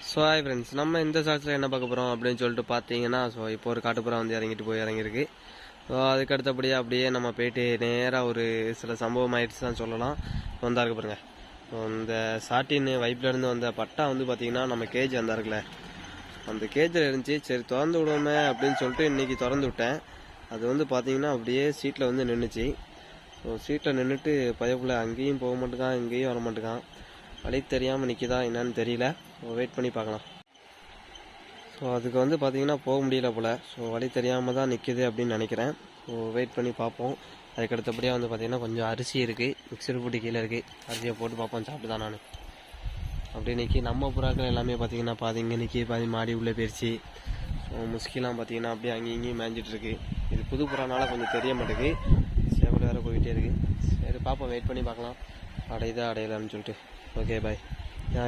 So hi friends, நம்ம இந்த ஷார்ட்ஸில் என்ன பார்க்க போகிறோம் அப்படின்னு சொல்லிட்டு பார்த்தீங்கன்னா, ஸோ இப்போ ஒரு காட்டுப்புறா வந்து இறங்கியிருக்கு. ஸோ அதுக்கு அடுத்தபடியாக அப்படியே நம்ம போயிட்டு நேராக ஒரு சில சம்பவம் ஆயிடுச்சு தான் சொல்லலாம். வந்தா இருக்கு பாருங்க. இந்த சாட்டின் வைப்லேருந்து வந்த பட்டா வந்து பார்த்தீங்கன்னா நம்ம கேஜ் வந்தா இருக்குல்ல, அந்த கேஜில் இருந்துச்சு. சரி திறந்து விடுவோமே அப்படின்னு சொல்லிட்டு இன்றைக்கி திறந்து விட்டேன். அது வந்து பார்த்தீங்கன்னா அப்படியே சீட்டில் வந்து நின்றுச்சு. ஸோ சீட்டில் நின்றுட்டு பயப்புல அங்கேயும் போக மாட்டேங்கான், இங்கேயும் வர மாட்டேங்கான். வழி தெரியாமல் நிற்கிதா என்னன்னு தெரியல. வெயிட் பண்ணி பார்க்கலாம். ஸோ அதுக்கு வந்து பார்த்தீங்கன்னா போக முடியல போல். ஸோ வழி தெரியாமல் தான் நிற்கிது அப்படின்னு நினைக்கிறேன். ஸோ வெயிட் பண்ணி பார்ப்போம். அதுக்கு அடுத்தபடியாக வந்து பார்த்தீங்கன்னா கொஞ்சம் அரிசி இருக்குது, மிக்சர் போட்டு கீழே இருக்குது. அரிசியை போட்டு பார்ப்போம், சாப்பிட்டு தான் நான். அப்படி நிற்கி நம்ம புறாக்கள் எல்லாமே பார்த்தீங்கன்னா பாதி இங்கே நிற்கி பாதி மாடி உள்ளே போயிடுச்சு. ஸோ முஸ்கிலாம் பார்த்தீங்கன்னா அப்படியே அங்கேயும் இங்கேயும் மேய்ஞ்சிட்டு இருக்கு. இது புது புறானால கொஞ்சம் தெரிய மாட்டேங்குது. சேவல் வேறு போயிட்டே இருக்குது. சரி பார்ப்போம், வெயிட் பண்ணி பார்க்கலாம். அடையலான்னு சொல்லிட்டு. Okay bye.